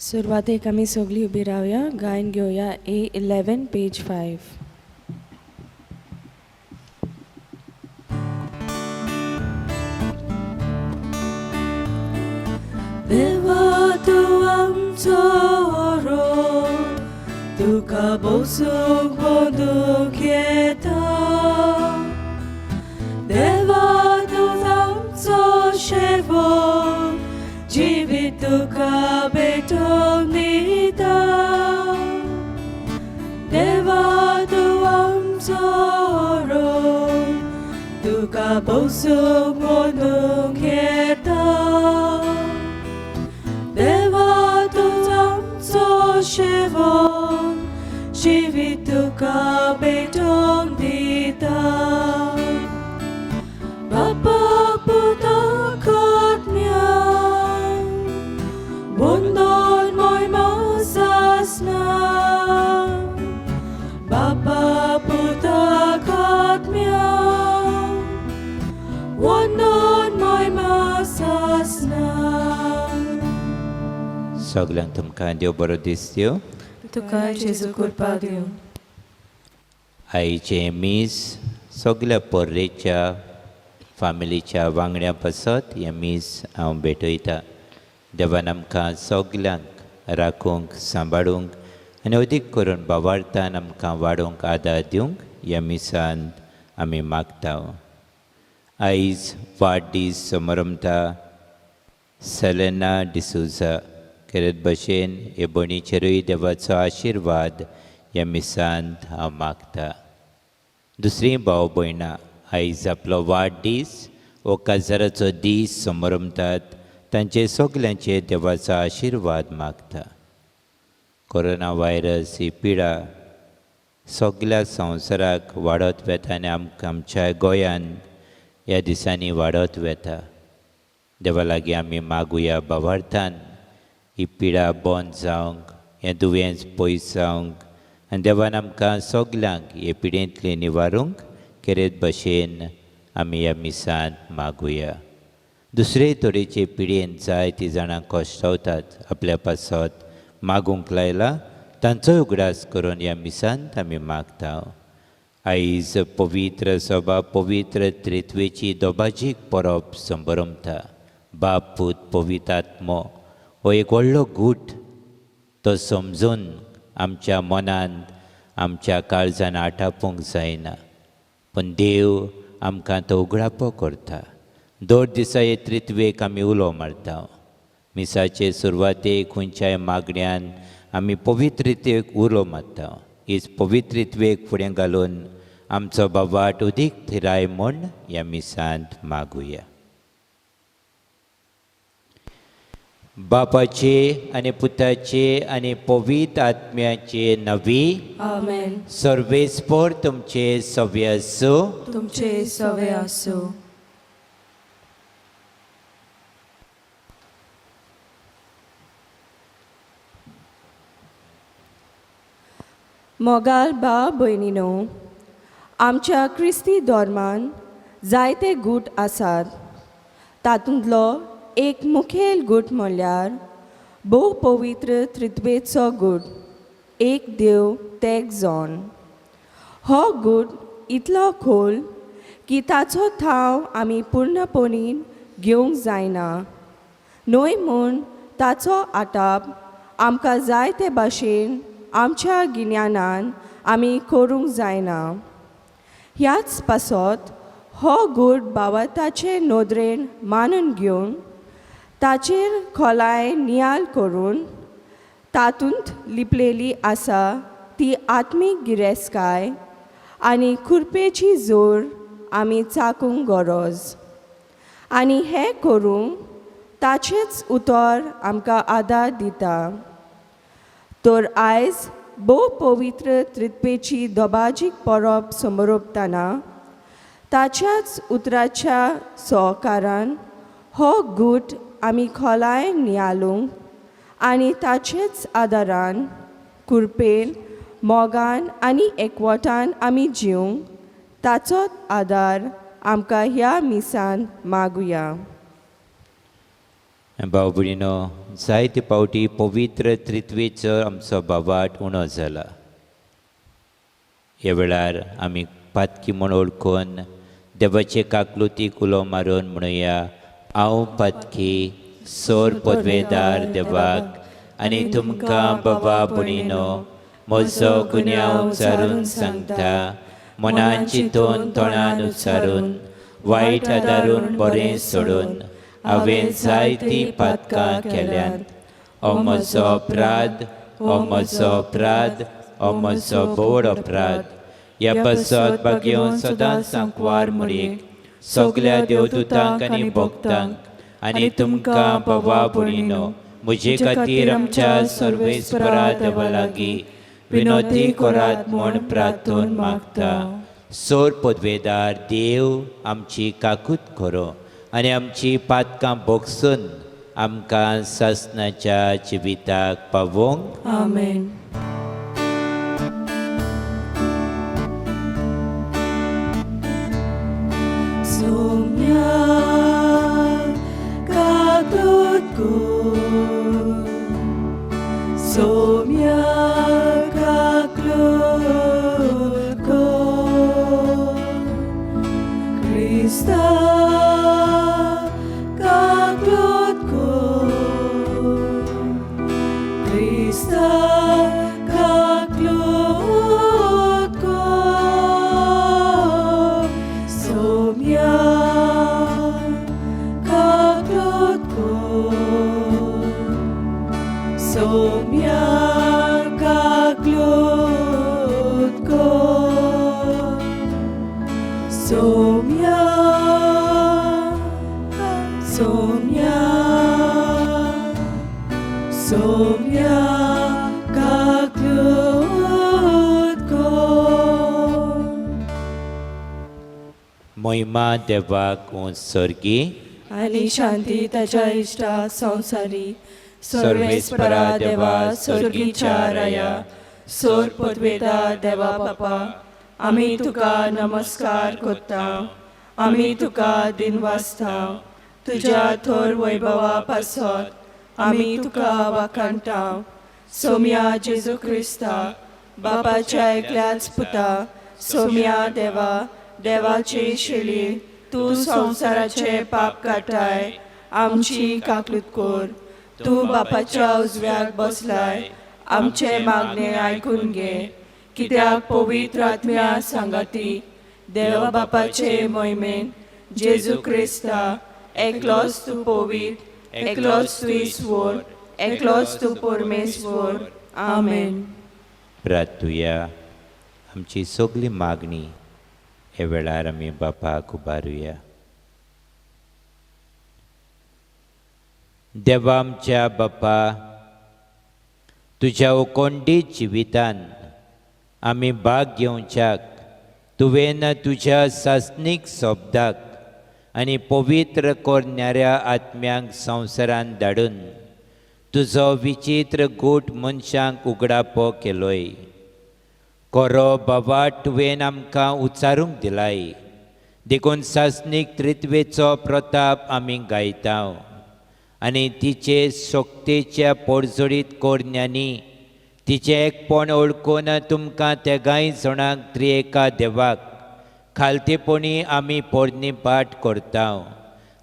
सुरवातेक आमी सगळीं उबी रावया, गायन घेवया A11 पेज 5. देवा तूं आमचो वरो, तुका बोसूंक मोदूक येता. देवा तूं आमचो शेवक, जिवीत तुका भेटोवंक दिता. देवा तूं आमचो वरो, तुका बोसूंक मोदूक येता. देवा तूं आमचो शेवक, जिवीत तुका भेटोवंक दिता. बापा पुताक आत्म्यान, वंदन महिमा सासना. बापा पुताक आत्म्यान, वंदन महिमा सासना. सगळ्यांक तुमकां देव बरो दीस दिवं. तुका जेजू कृपा दिवं. आईचे मीस सगळ्या पर्रेच्या फामिलीच्या वांगड्या बसत हे मीस हांव भेटयता. देवान आमकां सगळ्यांक राखूंक सांबाळूंक आनी अदीक करून भावार्थान आमकां वाडोवंक आदार दिवंक ह्या मिसांत आमी मागता. आयज वाडदीस समारंभता सेलेना डिसूजा करत भशेन हे भणीचेरूय देवाचो आशिर्वाद ह्या मिसांत हांव मागता. दुसरी भाव भयणां आयज आपलो वाडदीस वो काजाराचो दीस समारंभतात तांचे सगल्यांचे देवाचो आशिर्वाद मागता. कोरोना व्हायरस ही पिडा सगळ्या संवसाराक वाडत वेता आनी आमच्या गोंयांत ह्या दिसांनी वाडत वेता. देवा लागीं आमी मागुया भावार्थान ही पिडा बंद जावंक, हें दुयेंस पयस जावंक आनी देवान आमकां सगल्यांक हे पिडेंतली निवारूंक केरेत भशेन आमी ह्या मिसांत मागुया. दुसरे तरेचे पिडेन जायतीं जाणां कश्टावतात, आपल्या पासत मागूंक लायला तांचोय उगडास करून ह्या मिसांत आमी मागता. आयज पवित्र सभा पवित्र त्रित्वेची दोबाजीक परब संभरमता. बाप पूत पवित्र आत्मो हो एक व्हडलो गूट तो समजून आमच्या मनांत आमच्या काळजान आटापूंक जायना, पूण देव आमकां तो उगडापो करता. दोन दिसा हे त्रित्वेक आमी उलो मारता. मिसाचे सुरवातेक खंयच्याय मागण्यांत आमी पवित्रतेक उलो मारता. हीच पवित्रतेक फुडें घालून आमचो बाबाट उदीक थिराय म्हूण ह्या मिसांत मागुया. बापाचे आनी पुताचे आनी पवित्र आत्म्याचे नवी आमेन. सर्वेस्पर तुमचे सव्य आसूं. तुमचे सवे आसूं. मोगाल भाव भयणीनो, आमच्या क्रिस्ती धर्मान जायते गूट आसात. तातूंतलो एक मुखेल गूट म्हणल्यार भोव पवित्र त्रित्वेचो गूट, एक देव तेग जावन. हो गूट इतलो खोल की ताचो ठाव आमी पूर्णपणीन घेवंक जायना. न्हय म्हूण ताचो आटाप आमकां जाय ते भाशेन आमच्या गिन्यानान आमी करूंक जायना. ह्याच पासत हो गूट भावार्थाचे नोदरेन मानून घेवन ताचेर खोलाय नियाळ करून तातूंत लिपलेली आसा ती आत्मीक गिरेस्तकाय आनी खुरपेची जोर आमी चाकूंक गरज. आनी हें करूंक ताचेंच उतर आमकां आदार दिता. तर आयज भोव पवित्र त्रित्वेची दोबाजीक परब समोरपतना ताच्याच उतराच्या सहकारान हो गूट आमी खोलाय नियाळूंक आनी ताचेच आदारान कुरपेन मोगान आनी एकवटान आमी जिवंक ताचोच आदार आमकां ह्या मिसान मागुया. भाव भयणीनो, जायते पावटी पवित्र त्रित्वेचो आमचो बाबाट उणो जाला. ह्या वेळार आमी पातकी म्हूण ओळखून देवाचे काकलुतीक उलो मारून म्हणुया, हांव पातकी सोर पदवेदार देवाक आनी तुमकां बाबा भणीनो म्हजो गुन्यांव उच्चारून सांगता. मनान चिंतून तोंडान उच्चारून वायट आदारून बरें सोडून हांवें जायतीं पातकां केल्यांत. हो म्हजो अपराध, हो म्हजो अपराध, हो म्हजो बोड अपराध. ह्या बसत बागेवन सदांच सांकवार म्हणीक सगल्या देवदूतांक आनी भक्तांक आनी तुमकां बाबा भणीनो म्हजे खातीर आमच्या सर्वेस्परा देवा लागीं विनोदी करात म्हूण प्रार्थून मागता. सोर पदवेदार देव आमची काकूत करो आनी आमची पातकां भोगसून आमकां सासणाच्या जिविताक पावोवंक. आमेन. सोम्या काकूत कर, सोम्या काकूत कर, क्रिस्ता काकूत कर, क्रिस्ता काकूत कर, सोम्या काकूत कर, सोम्या काकूत कर, सोम्या सोम्या सोम्या काकूत कर. महिमा देवाक सर्गी आनी शांती ताच्या इश्टा संवसारी. सर्वेस्परा देवा सर्गीच्या राया, सोर पदवेदार देवा बापा, आमी तुका नमस्कार करता, आमी तुका दिनवासता. तुज्या थोर वैभवा पासत आमी तुका वाखाणटा. सोम्या जेजू क्रिस्ता, बापाच्या एकल्याच पुता, सोम्या देवा, देवाची शेळी, तूं संवसाराचे पाप काटाय, आमची काकलूत कर. तूं बापाच्या उजव्याक बसलाय, आमचे मागणे आयकून घे. कित्याक पवित्र आत्म्या सांगाती देवा बापाचे मोहिमेन जेजू क्रिस्ता, एकलोच तूं पवित्र, एकलोच तूं ईश्वर, एकलोच तूं परमेश्वर. आमेन. प्रार्थुया. आमची सगळी मागणी हे वेळार आमी बापाक उबारुया. देवा आमच्या बापा, तुज्या ओकोंडीत जिवितान आमी भाग घेवच्याक तुवें तुज्या सासनीक शब्दाक आनी पवित्र करणाऱ्या आत्म्यांक संवसारान धाडून तुजो विचित्र गूट मनशांक उगडापो केलोय. कोरो बाबा तुवें आमकां उच्चारूंक दिलाय. देखून सासनीक त्रित्वेचो प्रताप आमी गायता आनी तिचे शक्तीच्या पडझडीत कोरण्यांनी तिचे एकपण ओळखून तुमकां तेगाय जाणांक त्रिएका देवाक खालतेपणी आमी पोरणी पाठ करता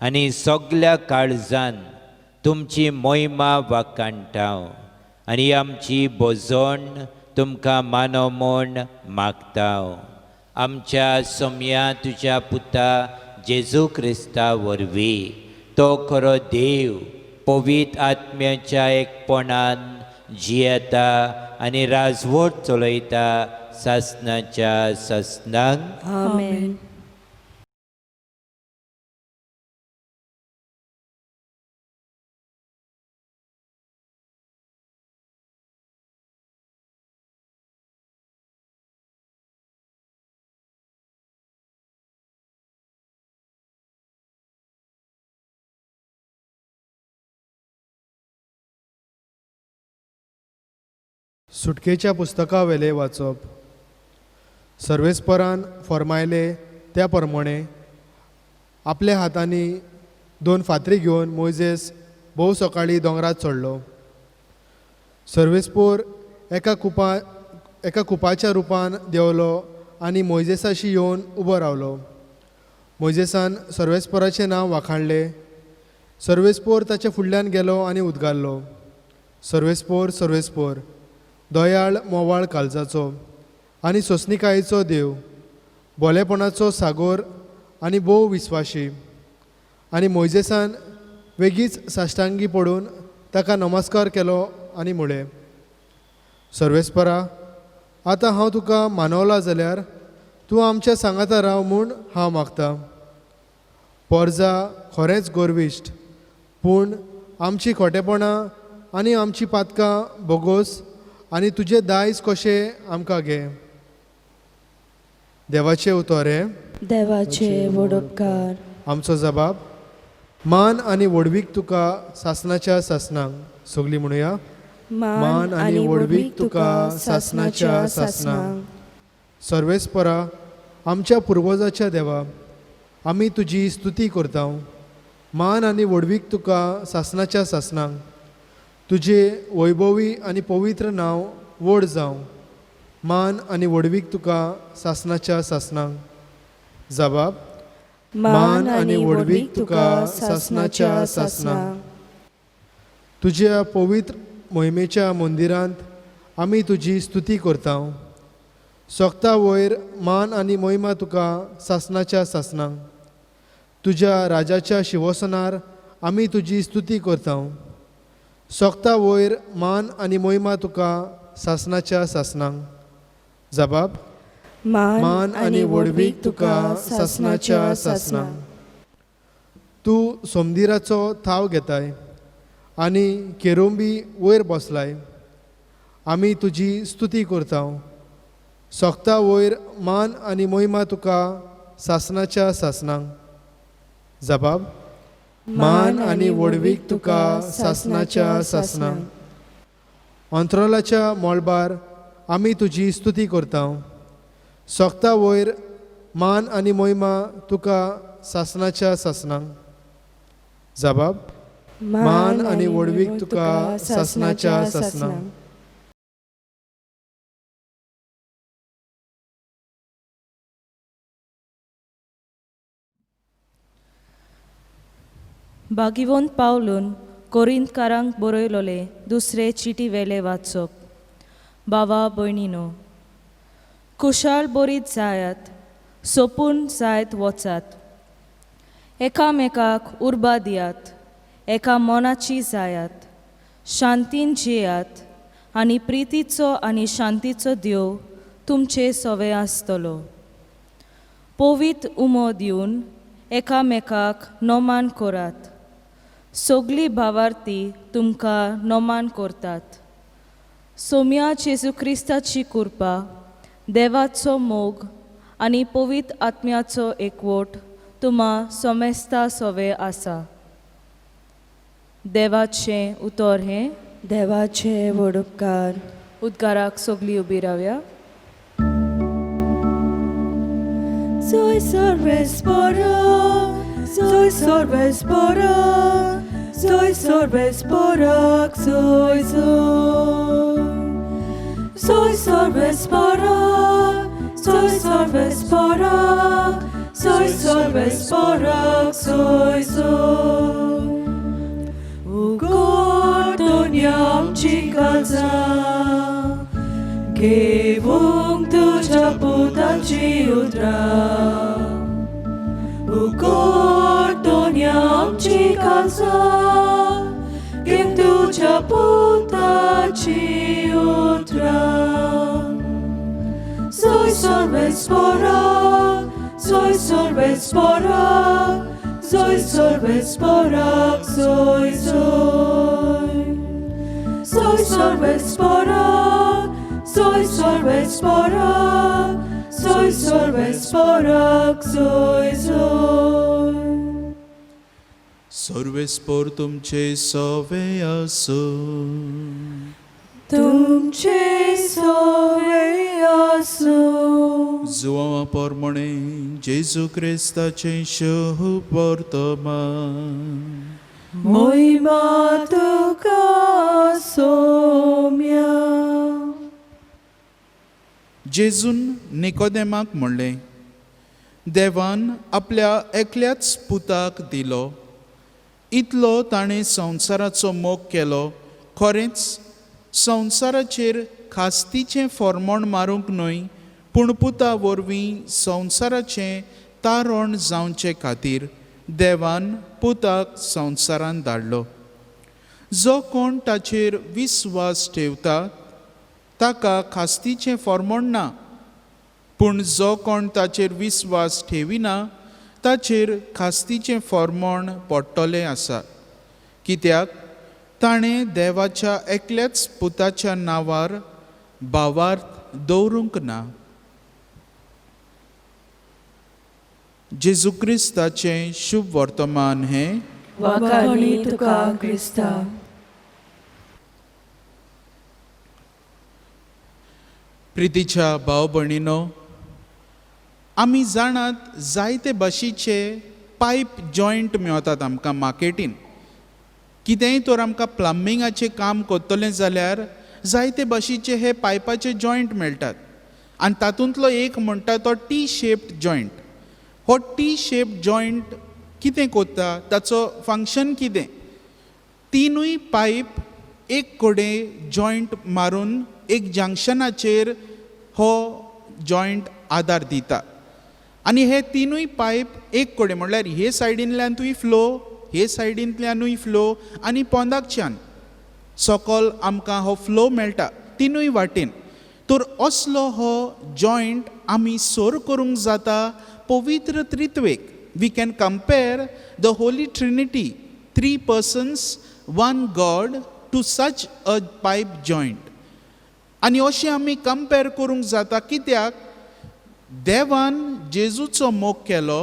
आनी सगल्या काळजान तुमची मोहिमा वाखाणटा आनी आमची बोजोण तुमकां मानो म्हूण मागता. आमच्या सोम्या तुज्या पुता जेजू क्रिस्ता वरवीं तो खरो देव पवित्र आत्म्याच्या एकपणान जियेता आनी राजवट चलयता सासणाच्या सासणांक. आमेन. सुटकेच्या पुस्तका वेले वाचप. सर्वेस्परान फरमायले त्या प्रमाणे आपल्या हातांनी 2 फातरी घेवन मोइजेस भोव सकाळीं दोंगरात चडलो. सर्वेस्पोर एका कुपाच्या रुपान देंवलो आनी मोइजेसाशी येवन उबो रावलो. मोइजेसान सर्वेस्पोराचें नांव वाखाणलें. सर्वेस्पोर ताचे फुडल्यान गेलो आनी उदगारलो. सर्वेस्पोर, सर्वेस्पोर, दयाळ मोवाळ काळजाचो आनी सोंसणिकायेचो देव, भोलेपणाचो सागोर आनी भोव विस्वाशी. आनी मोइजेसान वेगीच साश्टांगी पडून ताका नमस्कार केलो आनी म्हळें, सर्वेस्परा, आतां हांव तुका मानवला जाल्यार तूं आमच्या सांगाता राव म्हूण हांव मागतां. पोरजा खरेंच गोरविश्ट, पूण आमची खोटेपणां आनी आमची पातकां बोगोस आनी तुजें दायज कशें आमकां घे. देवाचें उतोरें. देवाचे व्हड उपकार. आमचो जबाब, मान आनी व्हडवीक तुका सासणाच्या सासणांक. सगलीं म्हणुया, मान आनी व्हडवीक तुका सासणाच्या सासणांक. सर्वेस्परा, आमच्या पुर्वजाच्या देवा, आमी तुजी स्तुती करता. मान आनी व्हडवीक तुका सासणाच्या सासणांक. तुजे वैभवी आनी पवित्र नांव व्हड जावं. मान आनी व्हडवीक तुका सासणाच्या सासणांक. जबाब, मान आनी व्हडवीक तुका सासणाच्या सासणांक. तुज्या पवित्र मोहिमेच्या मंदिरांत आमी तुजी स्तुती करता. सोगता वयर मान आनी मोहिमा तुका सासणाच्या सासणांक. तुज्या राजाच्या शिवसनार आमी तुजी स्तुती करता. सोगता वयर मान आनी मोहिमा तुका सासणाच्या सासणांक. जबाब, मान आनी व्हडवीक तुका सासणाच्या सासणांक. तूं सोमदिराचो थाव घेताय आनी केरोंबी वयर बसलाय. आमी तुजी स्तुती करता. सोगता वयर मान आनी मोहिमा तुका सासणाच्या सासणांक. जबाब, मान आनी व्हडवीक तुका सासणाच्या सासणांक. अंतराळाच्या मोळबार आमी तुजी स्तुती करता. सोगता वयर मान आनी मोहिमा तुका सासणाच्या सासणांक. जबाब, मान आनी व्हडवीक तुका सासणाच्या सासणांक. भागिवंत पावलून कोरिंतकारांक बरयलोले दुसरे चिटी वेले वाचप. बावा भयणीनो, कुशाल बरीत जायात, सोपून जायत वचात. एकामेकाक उर्बा दियात, एका मनाची जायात, शांतीन जियात आनी प्रितीचो आनी शांतीचो देव तुमचे सवे आसतलो. पवित्र उमो दिवन एकामेकाक नोमान करात. सगळीं भावार्थी तुमकां नोमान करतात. सोम्या जेजू क्रिस्ताची कृपा, देवाचो मोग आनी पवित्र आत्म्याचो एकवट तुम्हा सोमेस्ता सवे आसा. देवाचें उतर हें. देवाचे व्हड उपकार. उद्गाराक सगळीं उबी रावया. Soy Sorvespora, soy Sorvespora, soy Sorvespora, soy. Soy Sorvespora, soy Sorvespora, soy Sorvespora, soy. Ugotoniam cikalza, Gewung tuja putaci udra. Ugotoniam cikalza, Gewung tuja putaci udra. Soy Sorvespora, soy Sorvespora, soy Sorvespora, soy. Soy Sorvespora, soy Sorvespora, soy Sorvespora, soy. सर्वेस्पोर तुमचे सवे आसो. तुमचे सवे आसो. जुवा पोरमणे जेजू क्रिस्ताचे शुभ वर्तमान. मोहिमा तुका सोम्या. जेजून निकोदेमाक म्हणलें, देवान आपल्या एकल्याच पुताक दिलो. इतलो ताणें संवसाराचो मोग केलो. खरेंच संवसाराचेर खास्तीचें फॉर्मोण मारूंक न्हय, पूण पुता वरवीं संवसाराचें तारण जावचे खातीर देवान पुताक संवसारांत धाडलो. जो कोण ताचेर विस्वास ठेवता ताका खास्तीचें फॉर्मोण ना, पूण जो कोण ताचेर विस्वास ठेविना ताचेर खास्तीचें फॉर्मोण पडटलें आसा. कित्याक ताणें देवाच्या एकल्याच पुताच्या नांवार भावार्थ दवरूंक ना. जेजू क्रिस्ताचें शुभ वर्तमान हें वाखाणी तुका क्रिस्ता. प्रितीच्या भाव भयणीनो, आमी जाणात जायते भाशेचे पायप जॉयंट मेळटात आमकां मार्केटीन. कितेंय तर आमकां प्लंबिंगाचें काम करतलें जाल्यार जायते भाशेचे हे पायपाचे जॉयंट मेळटात. आनी तातूंतलो एक म्हणटा तो टी शेप्ड जॉयंट. हो टी शेप्ड जॉयंट कितें करता, ताचो फंक्शन कितें? तिनूय पायप एक कडेन जॉयंट मारून एक जंक्शनाचेर हो जॉयंट आदार दिता. आनी हे तिनूय पायप एक कडेन म्हणल्यार हे सायडींतल्यानूय फ्लो, हे सायडींतल्यानूय फ्लो आनी पोंदाकच्यान सकयल आमकां हो फ्लो मेळटा तिनूय वाटेन. तर असलो हो जॉयंट आमी सोर करूंक जाता पवित्र त्रित्वेक. We can compare the holy trinity, 3 persons, 1 God, to such a pipe joint. आनी अशें आमी कंपेर करूंक जाता. कित्याक देवान जेजूचो मोग केलो,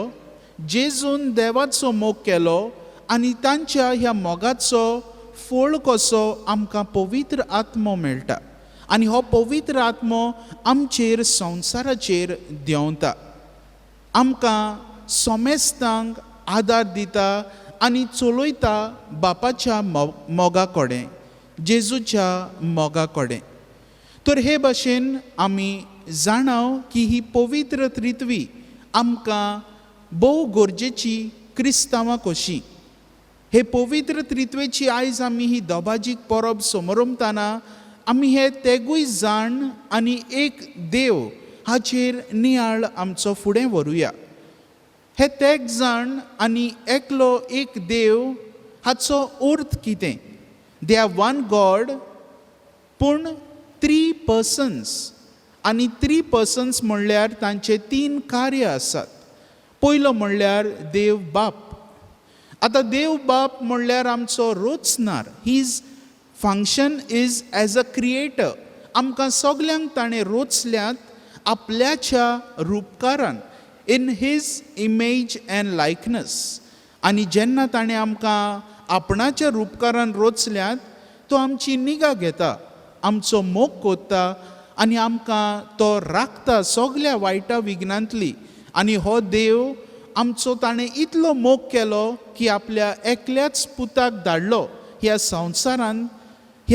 जेजून देवाचो मोग केलो आनी तांच्या ह्या मोगाचो फळ कसो आमकां पवित्र आत्मो मेळटा. आनी हो पवित्र आत्मो आमचेर संवसाराचेर देंवता, आमकां सोमेस्तांक आदार दिता आनी चलयता बापाच्या मोगा कडेन, जेजूच्या मोगा कडेन. तर हे भाशेन आमी जाणाव की ही पवित्र त्रित्वी आमकां भोव गरजेची क्रिस्तांवां कशी. हे पवित्र त्रित्वेची आयज आमी ही दोबाजीक परब समरमतना आमी हे तेगूय जाण आनी एक देव हाचेर नियाळ आमचो फुडें व्हरूया. हे तेग जाण आनी एकलो एक देव हाचो अर्थ कितें? दे आर वन गॉड, पूण 3 persons. आनी 3 persons म्हणल्यार तांचे 3 कार्य आसात. पयलो म्हणल्यार देव बाप. आतां देव बाप म्हणल्यार आमचो रोचनार. His function is as a creator. आमकां सगल्यांक ताणें रोचल्यात आपल्याच्या रूपकारान, in his image and likeness. आनी जेन्ना ताणें आमकां आपणाच्या रूपकारान रोचल्यात तो आमची निगा घेता, आमचो मोग कोत्ता आनी आमकां तो राखता सगल्या वायटा विघ्नांतली. आनी हो देव आमचो ताणें इतलो मोग केलो की आपल्या एकल्याच पुताक धाडलो ह्या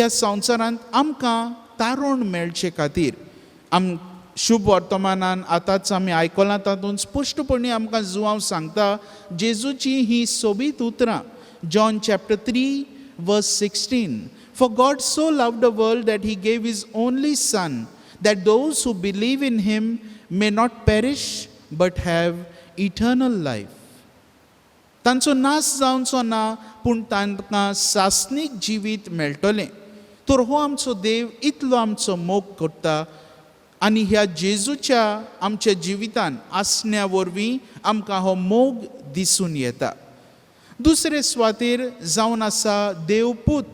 संवसारांत आमकां तारण मेळचे खातीर. शुभ वर्तमानान आतांच आमी आयकलां तातूंत स्पश्टपणी आमकां जुवांव सांगता जेजूची ही सोबीत उतरां. John chapter 3 verse 16. For God so loved the world that he gave his only son, that those who believe in him may not perish but have eternal life. तांचो नाश जावचो ना, पूण तांकां सासनीक जिवीत मेळटलें. तर हो आमचो देव इतलो आमचो मोग करता आनी ह्या जेजूच्या आमच्या जिवितान आसण्या वरवीं आमकां हो मोग दिसून येता. दुसरे सुवातेर जावन आसा देवपूत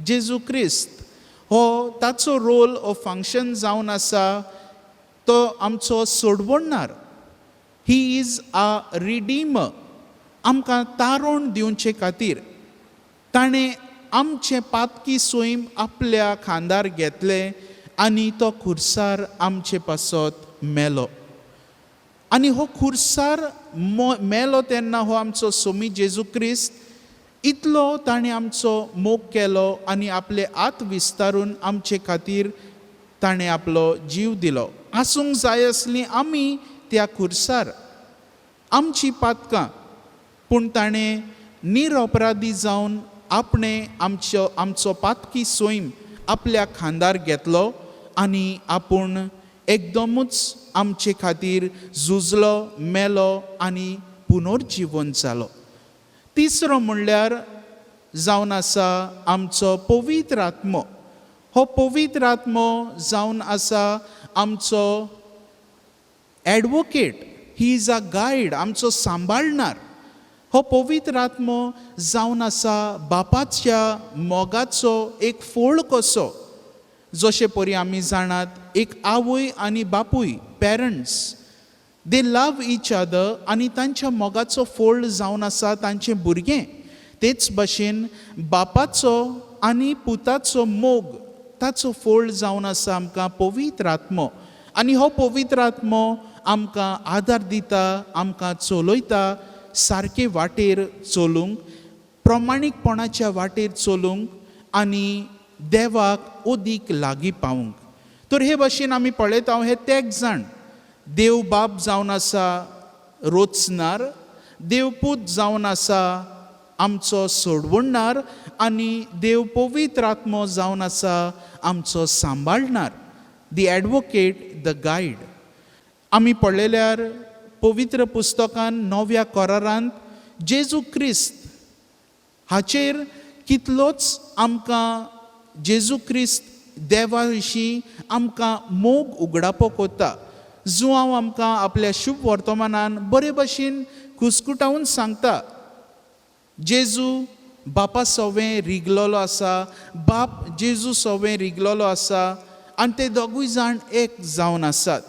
जेजू क्रिस्त. हो ताचो रोल ओ फंक्शन जावन आसा तो आमचो सोडवणणार. He is a Redeemer. आमकां तारण दिवचे खातीर ताणें आमचे पातकी सोयम आपल्या खांदार घेतले आनी तो खुर्सार आमचे पासत मेलो. आनी हो खुर्सार मेलो तेन्ना हो आमचो सोमी जेजू क्रिस्त इतलो ताणें आमचो मोग केलो आनी आपले आत विस्तारून आमचे खातीर ताणें आपलो जीव दिलो. आसूंक जाय आसलीं आमी त्या खुर्सार, आमची पातकां, पूण ताणें निरअपराधी जावन आमचो पातकी सोयम आपल्या खांदार घेतलो आनी आपूण एकदमूच आमचे खातीर झुजलो, मेलो आनी पुनर्जीवन जालो. तिसरो म्हणल्यार जावन आसा आमचो पवित्र आत्मो. हो पवित्र आत्मो जावन आसा आमचो advocate. He is a guide, आमचो सांबाळणार. हो पवित्र आत्मो जावन आसा बापाच्या मोगाचो एक फोळ कसो. जशे परी आमी जाणात, एक आवय आनी बापूय, पेरंट्स, दे लव ईच अदर आनी तांच्या मोगाचो फोळ जावन आसा तांचें भुरगें. तेच भाशेन बापाचो आनी पुताचो मोग, ताचो फोळ जावन आसा आमकां पवित्र आत्मो. आनी हो पवित्र आत्मो आमकां आदार दिता, आमकां चलयता सारके वाटेर चलूंक, प्रमाणीकपणाच्या वाटेर चलूंक आनी देवाक ओदीक लागीं पावूंक. तर हे भाशेन आमी पळयता हे तेग जाण देव बाप जावन आसा रोचणार, देव पूत जावन आसा आमचो सोडवणणार आनी देव पवित्र आत्मो जावन आसा आमचो सांबाळणार. दी एडवोकेट, द गायड. आमी पळयल्यार पवित्र पुस्तकान नव्या करारांत जेजू क्रिस्त हाचेर कितलोच आमकां जेजू क्रिस्त देवा विशीं आमकां मोग उगडापो कोत्ता, जो हांव आमकां आपल्या शुभ वर्तमानान बरे भाशेन कुसकुटावून सांगता. जेजू बापा सवें रिगलोलो आसा, बाप जेजू सवें रिगलोलो आसा आनी ते दोगूय जाण एक जावन आसात.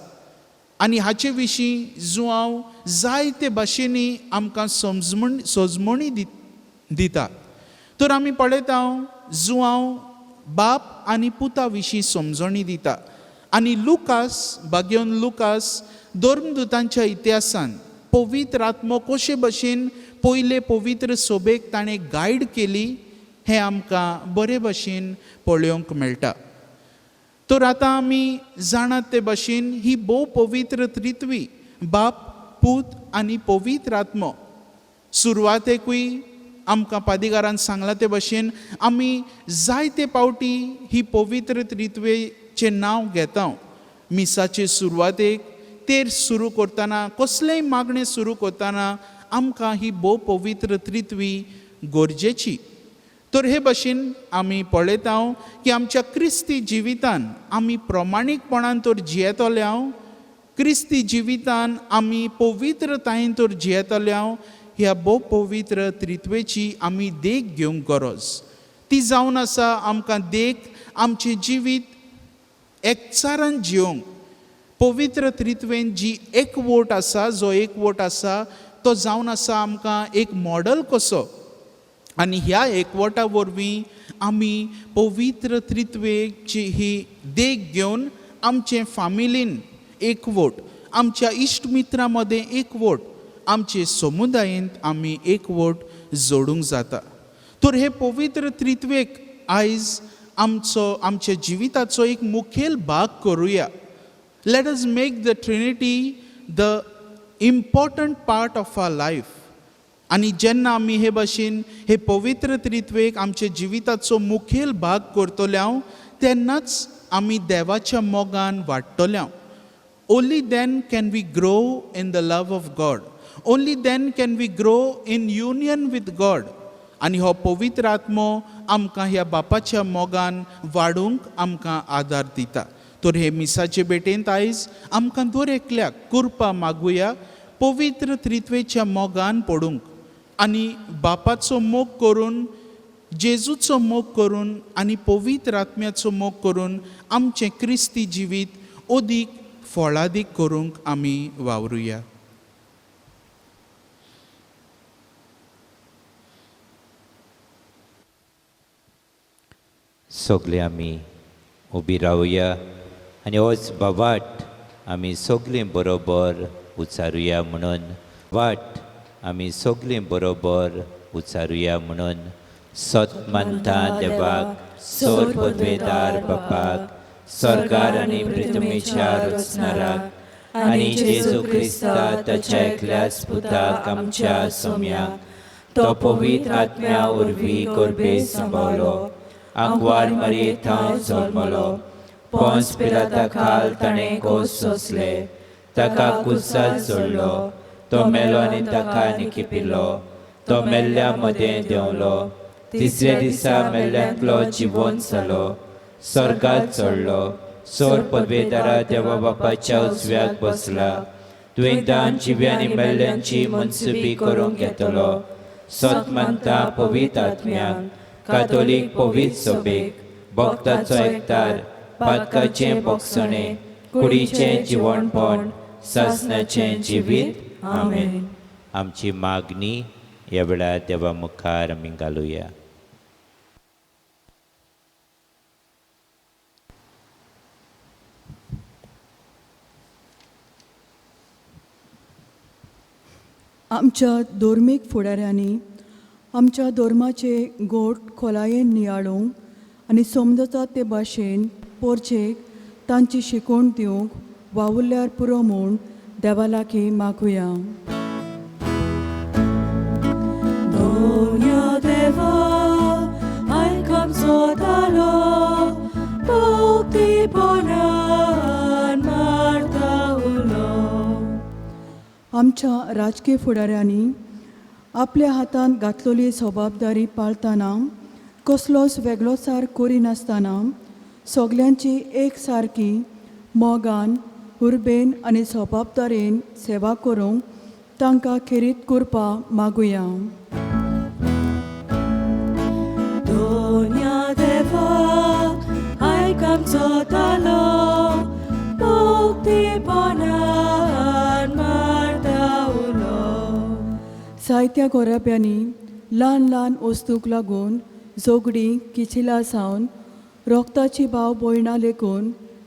आनी हाचे विशीं जो हांव जायते भाशेनी आमकां सोजमणी दिता. तर आमी पळयता जो हांव बाप आनी पुता विशीं समजणी दिता. आनी लुकास, भाग्यवन लुकास, धर्मदुतांच्या इतिहासान पवित्र आत्मो कशे भाशेन पयले पवित्र सोबेक ताणें गायड केली हें आमकां बरे भाशेन पळोवंक मेळटा. तर आतां आमी जाणात ते भाशेन ही भोव पवित्र त्रित्वी, बाप, पूत आनी पवित्र आत्मो. सुरवातेकूय आमकां पादिगारान सांगला ते भाशेन आमी जायते पावटी ही पवित्र त्रित्वेचें नांव घेता. मिसाचे सुरवातेक तेर सुरू करतना, कसलेय मागणें सुरू करतना आमकां ही भोव पवित्र त्रित्वी गरजेची. तर हे भाशेन आमी पळयता की आमच्या क्रिस्ती जिवितान आमी प्रमाणीकपणान तर जियेतले, क्रिस्ती जिवितान आमी पवित्रतायेन तर जियेतले, ह्या भोव पवित्र त्रित्वेची आमी देख घेवंक गरज. ती जावन आसा आमकां देख आमचें जिवीत एकचारान जिवंक. पवित्र त्रित्वेन जी एकवट आसा, जो एकवट आसा तो जावन आसा आमकां एक मॉडल कसो. आनी ह्या एकवटा वरवीं आमी पवित्र त्रित्वेची ही देख घेवन आमचे फामिलीन एकवट, आमच्या इश्ट मित्रां मदें एकवट, आमचे समुदायेंत आमी एकवट जोडूंक जाता. तर हे पवित्र त्रित्वेक आयज आमच्या जिविताचो एक मुखेल भाग करुया. Let us make the trinity the important part of our life. आनी जेन्ना आमी हे भाशेन हे पवित्र त्रित्वेक आमच्या जिविताचो मुखेल भाग करतले तेन्नाच आमी देवाच्या मोगान वाडटले. Only then can we grow in the love of God. Only then can we grow in union with God. आनी हो पवित्र आत्मो आमकां ह्या बापाच्या मोगान वाडूंक आमकां आदार दिता. तर हे मिसाचे भेटेंत आयज आमकां दर एकल्याक कृपा मागुया पवित्र त्रित्वेच्या मोगान पडूंक आनी बापाचो मोग करून, जेजूचो मोग करून आनी पवित्र आत्म्याचो मोग करून आमचें क्रिस्ती जिवीत ओदीक फळादीक करूंक आमी वावरुया. सगळे आमी उबी रावया आनी होच बाबाट आमी सगळीं बरोबर उचारुया म्हणून वाट आमी सगळीं बरोबर उचारुया म्हणून सतमंता देवाक सोर पदवेदार बापाक स्वर्गार आनी पृथ्वीच्या रचणाराक आनी जेजू क्रिस्ता ताच्या एकल्याच पुताक आमच्या सोम्याक तो पवित्र आत्म्या उर्वी गोरबे सांबाळलो आंकवार मरी थांव जल्मलो पोंस पिलाता खाल ताणें कोस सोंसले ताका कुसात जोडलो तो मेलो आनी ताका निकिपिल्लो तो मेल्ल्या मदें देंवलो तिसऱ्या दिसा मेल्ल्यांतलो जिवंत जालो स्वर्गात चडलो सोर पदवेदारा देवा बापाच्या उजव्याक बसला तुवेंदान जिव्या आनी मेल्ल्यांची मनसुबी करूंक घेतलो सतमंता पवित्र आत्म्याक कातोलीक पवित्र सभेक भक्ताचो एकतार पातकाचें बोगसणें कुडीचें जिवणपण सासणाचें जिवीत आमेन. आमची मागणी ह्या वेळार देवा मुखार आमी घालुया. आमच्या धोर्मीक फुडाऱ्यांनी आमच्या धोर्माचे गोठ खोलायेन नियाळूंक आनी समजता ते भाशेन पोरचेक तांची शिकवण दिवंक वावुरल्यार पुरो म्हूण देवा लागीं मागुया. देवा आयक आमचो धालो भोक्तीपणान मारता उलो. आमच्या राजकीय फुडाऱ्यांनी आपल्या हातांत घातलेली जबाबदारी पाळतना कसलोच वेगळोसार करिनासतना सगल्यांची एक सारकी मोगान उर्बेन आनी जबाबदारेन सेवा करूंक तांकां खेरीत करपा मागुया. देवा आयक आमचो धालो भोक्तीपणान मारता उलो. जायत्या गोरब्यांनी ल्हान ल्हान वस्तूक लागून जोगडी किचिला सावन रोगताची भाव भयणां लेकून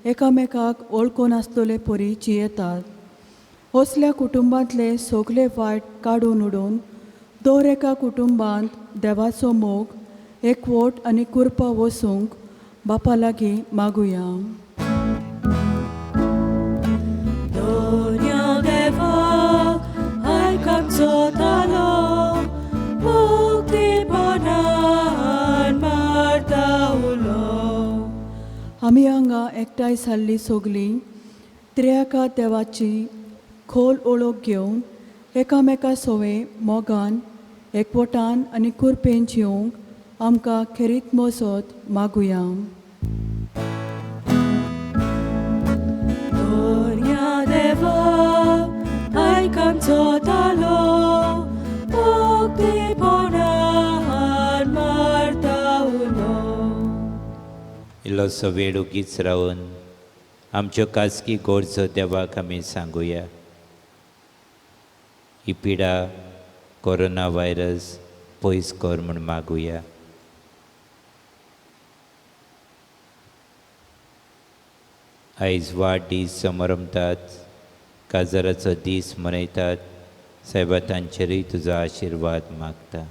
एकामेकाक वळखून नासतले परी जियेतात. असल्या कुटुंबांतले सगळे वायट काडून उडोवन दर एका कुटुंबांत देवाचो मोग एकवट आनी कुरपा वसूंक बापा लागीं मागुया. देवा आयक आमचो धालो भोक्तीपणान मारता उलो. आमी हांगा एकठांय जाल्लीं सगलीं त्रेका देवाची खोल ओळख घेवन एकामेका सोवे मोगान एकवटान आनी कुरपेन जिवंक आमकां खेरीत मजत मागुया. देवा आयक आमचो धालो भोक्तीपणान मारता उलो. इल्लोसो वेळ उगीच रावन आमच्यो खासगी गरजो देवाक आमी सांगुया. ही पिडा कोरोना व्हायरस पयस कर म्हूण मागुया. आयज वाडदीस समारंभात काजाराचो दीस मनयतात सायबा तांचेरूय तुजो आशिर्वाद मागता.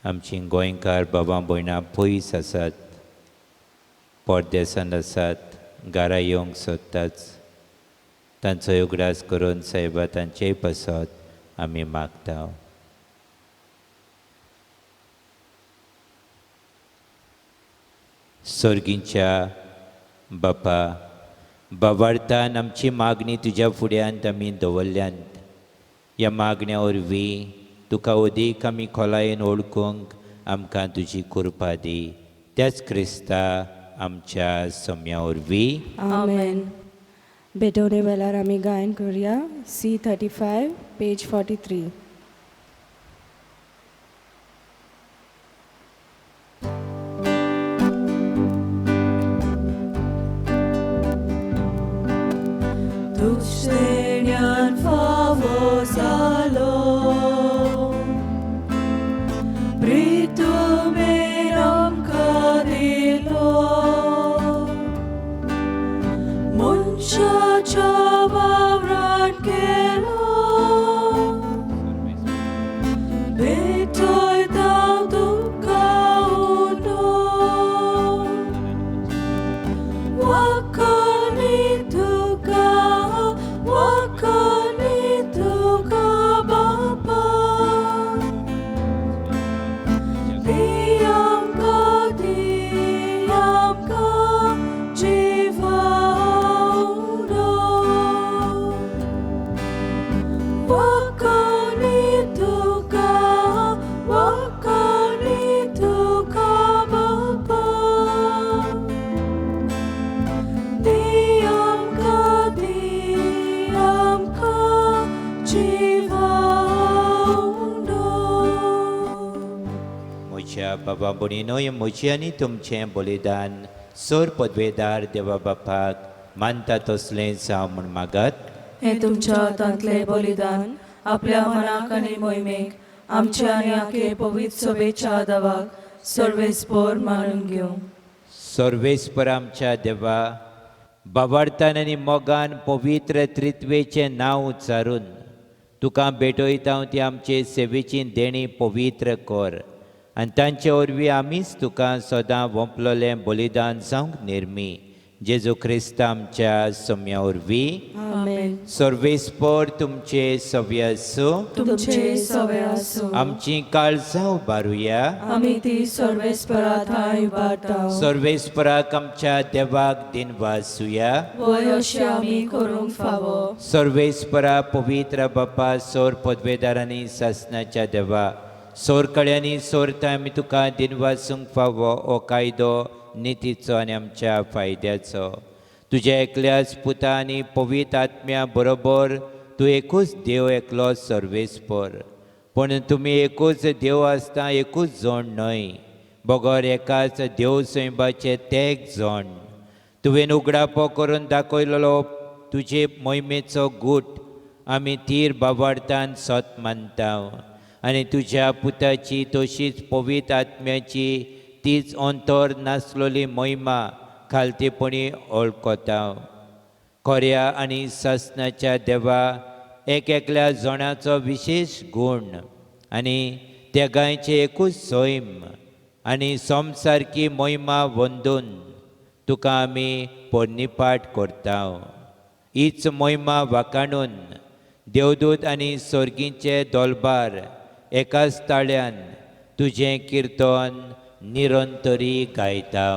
आमचीं गोंयकार बाबा भयणां पयस आसात परदेसांत आसात घरा येवंक सोदतात तांचो उगडास करून सायबा तांचेय पासत आमी मागता. सर्गींच्या बापा बाबार्थान आमची मागणी तुज्या फुड्यांत आमी दवरल्यांत ह्या मागण्या वरवीं तुका अदीक आमी खोलायेन ओळखूंक आमकां तुजी कृपा दी. त्याच क्रिस्ता आमच्या सोम्या वरवीं आमेन. बेटोरे वेळार आमी गायन करुया C35 page 43. Tuxtenian favos alo Britumeram kadilo Muncha chavavran kelo भावा भणीनो हें म्हजें आनी तुमचें बलिदान सोर पदवेदार देवा बापाक मानता तसलें जावं म्हूण मागात. हे तुमच्या हातांतले बलिदान आपल्या मनाक आनी मोहिमेक आमच्या आनी आखे पवित्र सभेच्या आदावाक सर्वेस्पोर मानून घेवं. सर्वेस्पर आमच्या देवा, बाबार्थान आनी मोगान पवित्र त्रित्वेचें नांव उच्चारून तुका भेटयता ती आमचे सेवेची देणी पवित्र कर आनी तांचे वरवीं आमीच तुका सदां वंपलोलें बलिदान जावंक निर्मी जेजू क्रिस्त आमच्या सोम्या वरवीं. आमेन. सर्वेस्पर तुमचे सव्य आसूं. तुमचे सवे आसूं. आमची काळजां उबारुया. आमी ती सर्वेस्परा थंय उबारता. सर्वेस्पराक आमच्या देवाक दिनवासुया. वय अशें आमी करूंक फावो. सर्वेस्परा पवित्र बापा सोर पदवेदारांनी सासनाच्या देवा, सोर कळ्यांनी सोरता आमी तुका दिनवासूंक फावो हो कायदो नितीचो आनी आमच्या फायद्याचो. तुज्या एकल्याच पुता आनी पवित्र आत्म्या बरोबर तूं एकूच देव एकलो सर्वेस्पर. पूण तुमी एकूच देव आसता एकूच जोड न्हय, बोगोर एकाच देव सैबाचे तेग जोड. तुवें उगडापो करून दाखयलेलो तुजे मोहिमेचो गूट आमी तीर बाबार्थान सोत मानता आनी तुज्या पुताची तशीच पवित्र आत्म्याची तीच अंतर नासलोली मोहिमा खालतेपणी ओळखता. खोऱ्या आनी सासनाच्या देवा, एक एकल्या जोणाचो विशेष गूण आनी तेगांयचे एकूच सैम आनी सोमसारकी मोहिमा वंदून तुका आमी पोरनिपाट करता. हीच मोहिमा वाखाणून देवदूत आनी सर्गीचे दोलबार एकाच ताळ्यान तुजें किर्तन निरंतरी गायता.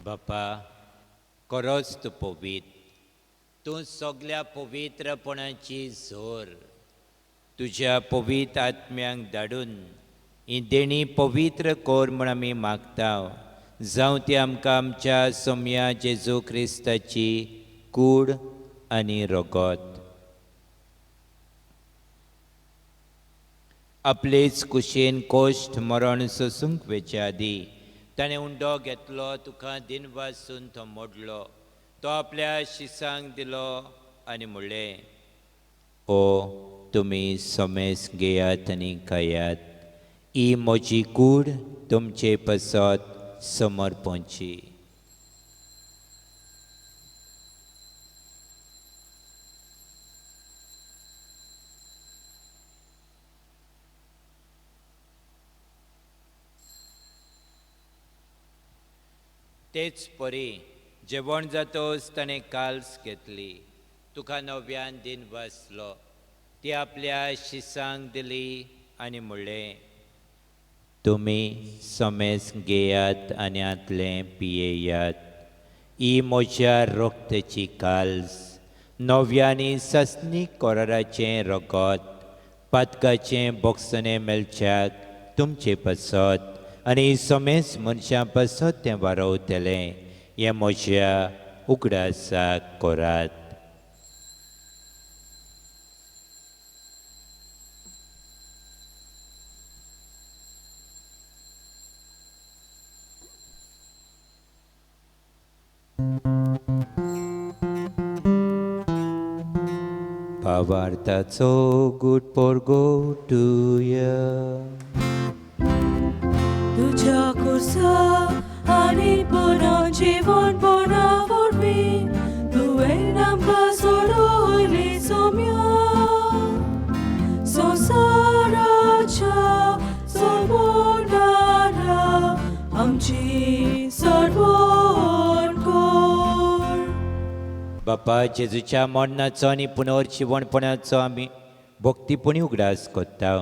बापा, खरोच तूं पवित्र. तूं सगल्या पवित्रपणाची झोर तुज्या पवित्र आत्म्यांक धाडून ही देणी पवित्र कोर म्हूण आमी मागता. जावं ती आमकां आमच्या सोम्या जेजू क्रिस्ताची कूड आनी रगत. आपलेच कुशेन कोश्ट मरण सोसूंक वेच्या आदी ताणें उंडो घेतलो, तुका दिनवासून तो मोडलो, तो आपल्या शिसांक दिलो आनी म्हणलें, ओ तुमी सोमेस घेयात आनी खायात, ही म्हजी कूड तुमचे पसत समर्पणची. तेच परी जेवण जातोच ताणें काल्स घेतली, तुका नव्यान दिन वाचलो, ती आपल्या शिसांक दिली आनी म्हणलें, तुमी सोमेस घेयात आनी आतलें पियेयात, ही म्हज्या रोगतेची काल्स, नव्यानी सस्नीक कोराराचें रगत, पातकाचें बोगसणें मेलच्याक तुमचे पसत आनी सोमेस मनशां पसत तें वारवतलें, हें म्हज्या उगडासाक कोरात. भावार्थाचो गूड पोरगो तुया तुझ्या कुर्सा आणि पुनर्जीवन बोना वरवीं तुवें आमकां सोडूयली सोम्या संवसाराच्या सोडवणारा आमची सोडवण कर. बापा जेजूच्या मरणाचो आनी पुनर्जीवणपणाचो आमी भक्तीपणी उगडास कोत्ता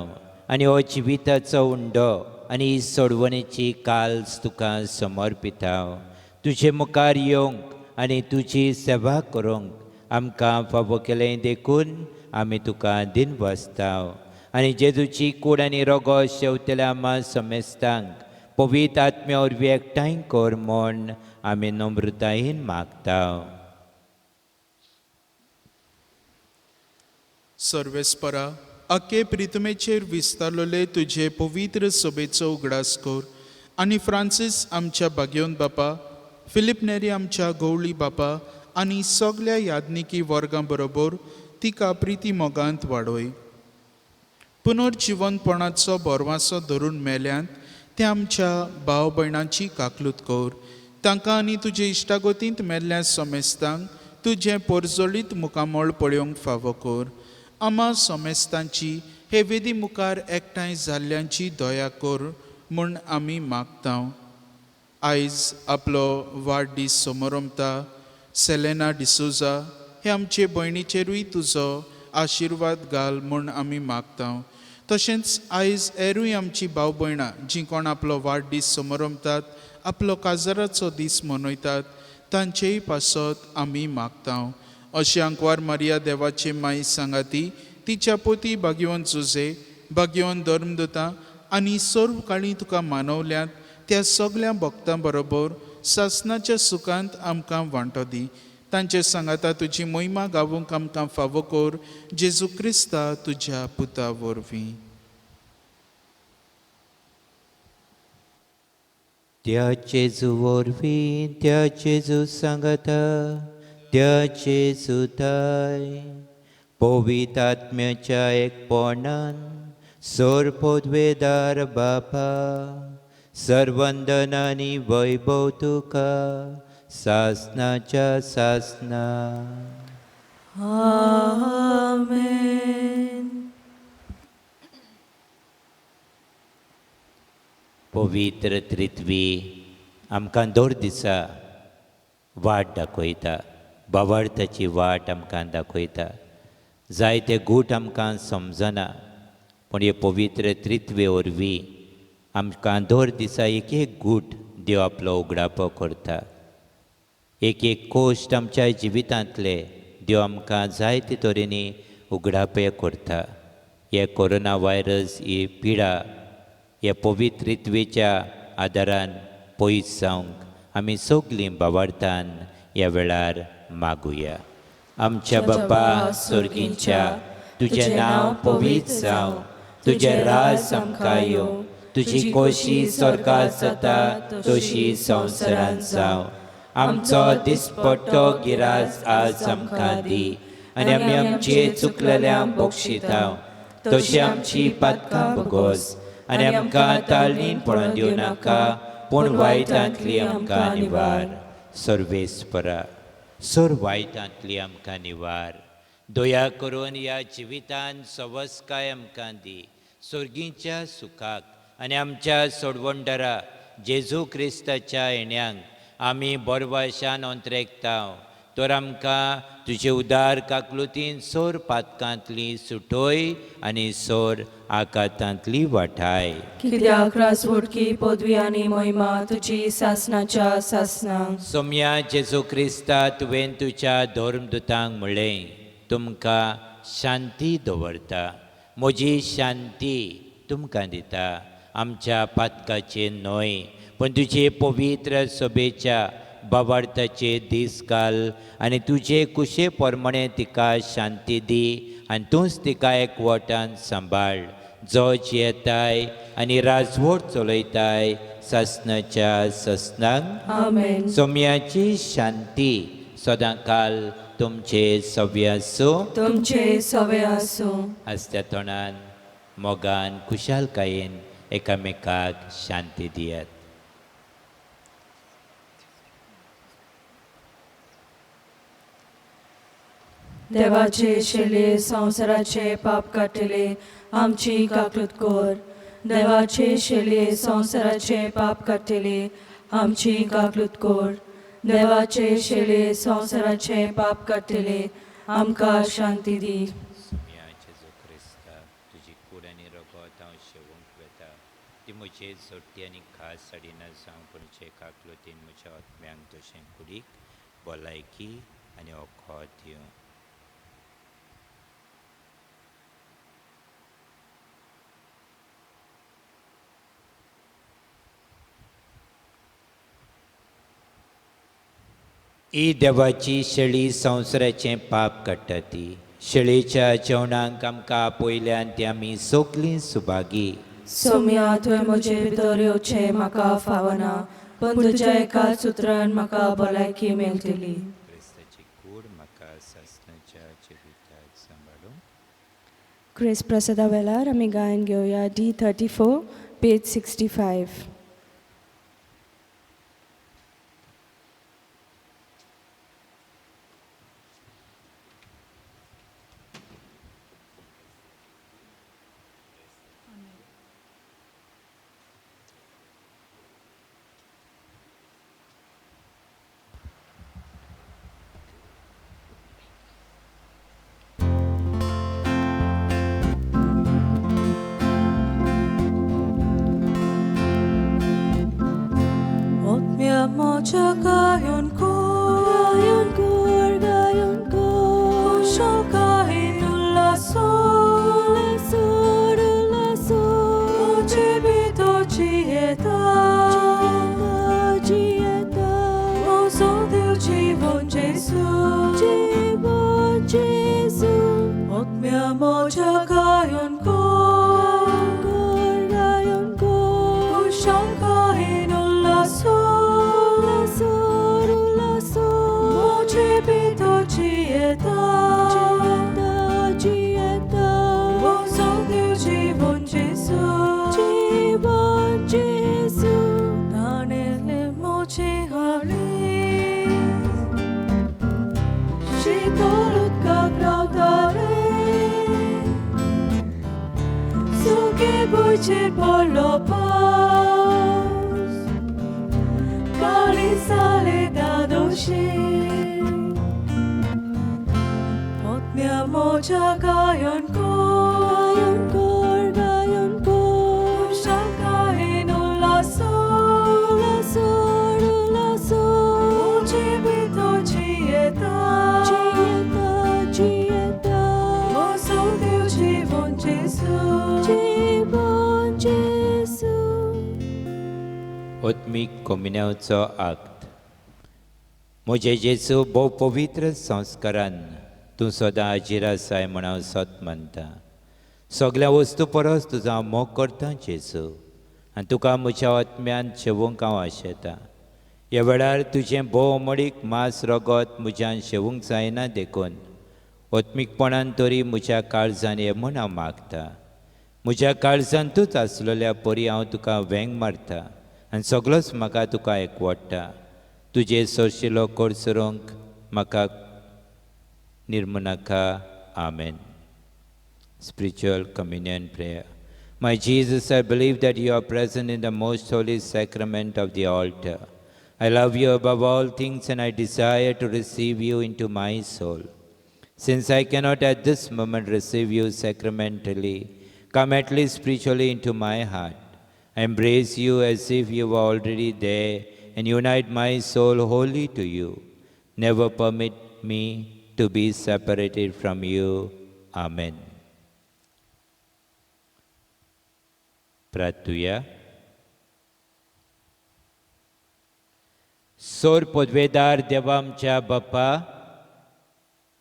आनी हो जिविताचो उंडो आनी ही सोडवणेची काल्स तुका समर्पिता. तुजे मुखार येवंक आनी तुजी सेवा करूंक आमकां फावो केलें देखून आमी तुका दिन बसता आनी जेजूची कूड आनी रोगो शेवतल्या आमा समेस्तांक पवित्र आत्म्या वरवीं एकठांय कर म्हूण आमी नम्रतायेन मागता. सर्वेस्परा अख्खे प्रितमेचेर विस्तारलोले तुझे पवित्र सभेचो उगडास कर आनी फ्रांसीस आमच्या बागेवन बापा, फिलिप नेरी आमच्या गवळी बापा आनी सगळ्या यादनिकी वर्गां बरोबर तिका प्रिती मोगांत वाडोय. पुनर्जीवनपणाचो बोरवासो धरून मेल्यांत ते आमच्या भाव भयणांची काकलूत कर. तांकां आनी तुजे इश्टागोतींत मेल्ल्या समेस्तांक तुजें पोरजोळीत मुखामळ पळोवंक फावो कर. आमा समेस्तांची हे वेदी मुखार एकठांय जाल्ल्यांची दया कर म्हूण आमी मागता. आयज आपलो वाडदीस समोरमता सेलेना डिसोजा हे आमचे भयणीचेरूय तुजो आशिर्वाद घाल म्हूण आमी मागता. तशेंच आयज हेरूय आमची भाव भयणां जीं कोण आपलो वाडदीस समोरमतात, आपलो काजाराचो दीस मनयतात, तांचेय पासत आमी मागता. अशी आंकवार मारिया देवाचे माई सांगाती, तिच्या पोती भाग्यवन जुजे, भाग्यवन धर्मदूतां आनी सर्व काळी तुका मानवल्यांत त्या सगळ्या भक्तां बरोबर सासणाच्या सुखांत आमकां वांटो दी. तांचे सांगाता तुजी महिमा गावूंक आमकां फावो कर. जेजू क्रिस्ता तुज्या पुता वरवीं. त्या जेजू वरवीं त्या जेजू सांगाता त्या जेजू ताय पवित्र आत्म्याच्या एकपणान सोर पोदवेदार बापा सर्वंदन आनी वैभव तुका सासनाच्या सासना. आमेन. पवित्र त्रित्वी आमकां दर दिसा वाट दाखयता, भावार्थाची वाट आमकां दाखयता. जायते गूट आमकां समजना, पूण हे पवित्र त्रित्वे वरवीं आमकां दर दिसा एक एक गूट देव आपलो उगडापो करता. एक एक कोश्ट आमच्या जिवितांतले देव आमकां जायते तरेनी उगडापे करता. हे कोरोना व्हायरस ही पिडा ह्या पवित्रित्वेच्या आदारान पयस जावंक आमी सगळीं भावार्थान ह्या वेळार मागुया. आमच्या बापा स्वर्गींच्या तुजें नांव पवित्र जावं, तुजें राज आमकां येवं, तुजी खोशी स्वर्गांत जाता तशी संवसारांत जावं. आमचो दिसपट्टो गिराज आज आमकां दी आनी आमी आमचे चुकलेल्यांक बक्षिता तशी आमची पातकां भोगोस आनी आमकां ताळणीन पडोवन दिवं नाका, पूण वायटांतली आमकां निवार. सर्वेस्परा सोर वायटांतली आमकां निवार. दया करून ह्या जिवितान सवस्काय आमकां दी. स्वर्गीच्या सुखाक आनी आमच्या सोडवणदारा जेजू क्रिस्ताच्या येण्याक आमी बरवाशान अंतरेकता. तर आमकां तुजे उदार काकलुतीन सोर पातकांतली सुटोय आनी सोर आकांतांतली वाठाय. कित्याक राजवटकी पदवी आनी महिमा तुजी सासनाच्या सासनांक. सोम्या जेजू क्रिस्ता तुवें तुज्या धर्मदुतांक म्हणलें, तुमकां शांती दवरता, म्हजी शांती तुमकां दिता. आमच्या पातकाचे न्हय, पण तुजे पवित्र सभेच्या भावार्थाचे दीस घाल आनी तुजे कुशे प्रमाणे तिका शांती दी आनी तूंच तिका एकवटान सांबाळ. जो येताय आनी राजवट चलयताय सासनाच्या ससनांक. आमेन. सोम्याची शांती सदां काल तुमचे सव्य आसूं तुमचे सवे आसूं आसत्या तोंडान मोगान कुशालकायेन एकामेकाक शांती दियात. देवाचे शेले संवसाराचे पाप काटिले आमची काकलूत कोर. देवाचे शेले संवसाराचे पाप काटिले आमची काकलूत कोर. देवाचे शेले संवसाराचे पाप काटिले आमकां शांती दी. सुम्या जेजू क्रिस्ता तुजी कूड आनी रगत हांव शेवूंक वेता ती म्हजे जोडटी आनी खास साडीना जावं पुणचे काकलुतीन म्हज्या आत्म्यांक तशें कुडीक भलायकी आनी ओखो दिवं. ही देवाची शेळी संवसाराचें पाप काडटा ती. शेळीच्या जेवणाक आमकां आपयल्यान ती आमी सगलीं सुभागी. सोम्या तुवें म्हजे भितर येवचें म्हाका फावना पण तुज्या एकाच उतरान म्हाका भलायकी मेळटली. क्रिस्ताची कूड म्हाका सासणाच्या जिविताक सांबाळूंक. क्रिस प्रसादा वेळार आमी गायन घेवया D34 page 65. Otmia moja gayon kor Kushal kahin ulaso Moje bito jieta Mozo Deus jivon Jesu Otmia moja gayon kor Kushal kahin ulaso Moje bito jieta Mozo Deus jivon Jesu Nanele moje hari Shitolut kagrautare Suke buche polo paz Kali sale da doshi Otmia moja gayon kor Shakahin ulaso Moje bito jieta Mozo Deus jivon Jesu ओत्मीक कोमिन्याचो आक्त. म्हजे जेजू भोव पवित्र संस्कारान तूं सदां हाजीर आसाय म्हण हांव सत मानता. सगळ्या वस्तू परस तुजो हांव मोग करता जेजू आनी तुका म्हज्या आत्म्यान शेवूंक हांव आशेतां. ह्या वेळार तुजें भोव मडीक मांस रगत म्हज्यान शेवूंक जायना देखून ओत्मीकपणान तरी म्हज्या काळजान ये म्हूण हांव मागतां. म्हज्या काळजान तूंच आसलेल्या परी हांव तुका वेंग मारता आनी सगळोच म्हाका तुका एकवडटा. तुजे सरशिलो कोर्सरूंक म्हाका निर्मनाका. आमेन. Spiritual Communion Prayer. My Jesus, I believe that you are present in the most holy sacrament of the altar. I love you above all things and I desire to receive you into my soul. Since I cannot at this moment receive you sacramentally, come at least spiritually into my heart. I embrace you as if you were already there and unite my soul wholly to you. Never permit me to be separated from you. Amen. प्रार्थूया. सोर पदवेदार देवा आमच्या बापा,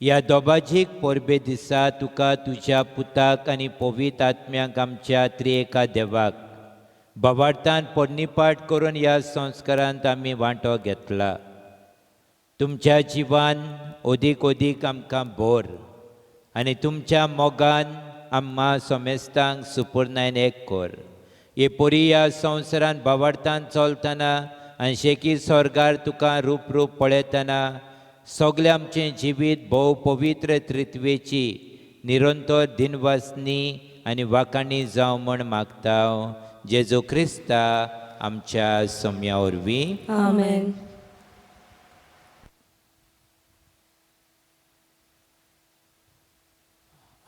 ह्या दोबाजीक परबे दिसा तुका तुज्या पुताक आनी पवित्र आत्म्याक आमच्या त्रिएका देवाक भवार्थान पोडणीपाट करून ह्या संस्कारांत आमी वांटो घेतला. तुमच्या जिवान ओदीक ओदीक आमकां बोर आनी तुमच्या मोगान आम्हा सोमेस्तांक सुपूर्णायन एक कोर. हे पोरी ह्या संवसारान बावार्थान चलतना आनी शेकी स्वर्गार तुका रूप रूप पळयतना सगळें आमचें जिवीत भोव पवित्र त्रित्वेची निरंतर दिनवासनी आनी वाखाणी जावं म्हण मागता जेजू क्रिस्ता आमच्या सोम्या वरवीं. आमेन.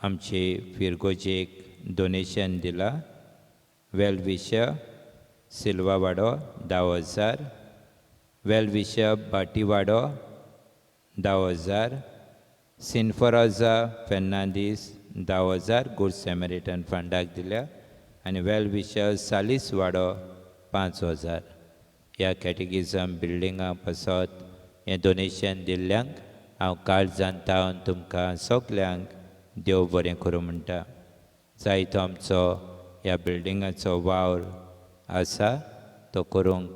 आमचे फिरगोजेक डोनेशन दिला. वेल विशर सिल्वा वाडो 10,000, वेल विशर बाटी वाडो 10,000, सिन्फरोजा फेर्नांदीस 10,000 गुड सॅमरिटन फंडाक दिल्या आनी वेल विशर सालीस वाडो 5,000. ह्या कॅटेगिजम बिल्डिंगा पासत हें डोनेशन दिल्ल्यांक हांव काळजान तावन तुमकां सगल्यांक देव बरें करूं म्हणटा. जायतो आमचो ह्या बिल्डिंगाचो वावर आसा तो करूंक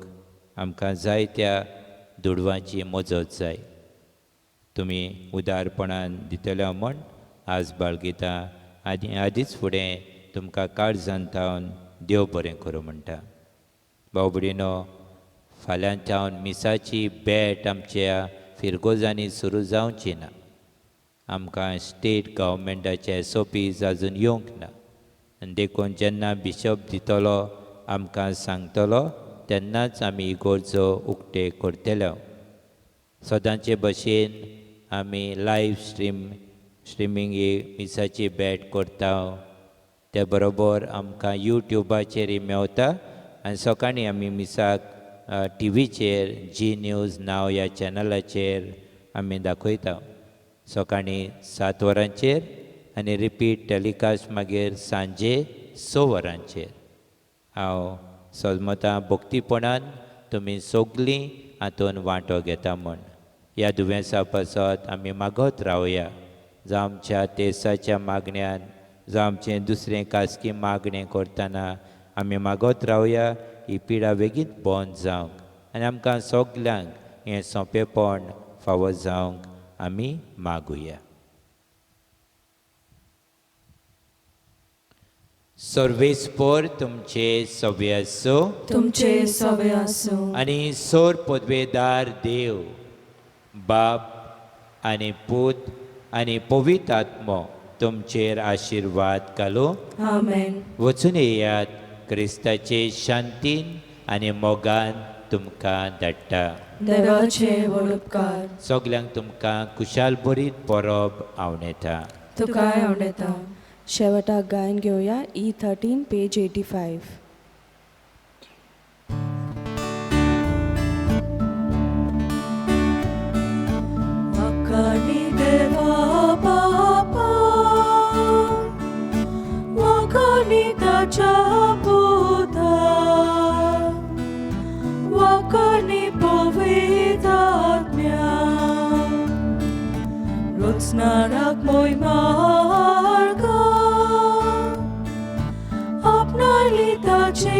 आमकां जायत्या दुडवांची मजत जाय. तुमी उदारपणान दितले म्हण आज बाळगिता आनी आदींच फुडें तुमकां काळजान तावन देव बरें करूं म्हणटा. भाव भयणीनो, फाल्यांच्यान मिसाची बॅट आमच्या फिरगोजांनी सुरू जावची ना. आमकां स्टेट गव्हर्मेंटाचे SOPs आजून येवंक ना. आनी देखून जेन्ना बिशप दितलो आमकां सांगतलो तेन्नाच आमी इगोर्जो उक्ते करतले. सदांचे भशेन आमी लायव्ह स्ट्रिमींग ही मिसाची बॅट करता. त्या बरोबर आमकां यूट्यूबाचेर मेवता आनी सकाळीं आमी मिसाक टीव्हीचेर जी न्यूज नांव ह्या चॅनलाचेर आमी दाखयता. सकाळीं 7 वरांचेर आनी रिपीट टॅलिकास्ट मागीर सांजे 6 वरांचेर. हांव सलमतां भक्तीपणान तुमी सगळीं हातून वांटो घेता म्हण. ह्या दुयेंसा पासत आमी मागत रावया. जावं आमच्या तेसाच्या मागण्यान जावं आमचें दुसरें खासगी मागणें करतना आमी मागत रावया ही पिडा बेगीन बंद जावंक आनी आमकां सगल्यांक हें सोंपेपण फावो जावंक आमी मागुया. सर्वेस्पर तुमचे सवे आसो. तुमचे सवे आसूं. आनी सोर पदवेदार देव बाप आनी पूत आनी पवित्र आत्मो तुमचेर आशिर्वाद घालूं. आमेन. वचून येयात. क्रिस्ताचे शांतीन आनी मोगान तुमकां धाडटा. देवाचे व्हड उपकार. सगल्यांक तुमकां कुशाल बरीत परब आवडेता. तुकाय आवडेता. शेवटाक गायन घेवया E13 पेज 85. वाखाणी देवा बापा, वाखाणी ताच्या पुता, वाखाणी पवित्र आत्म्या, रचनाराक मोय मार्ग आपणाली ताची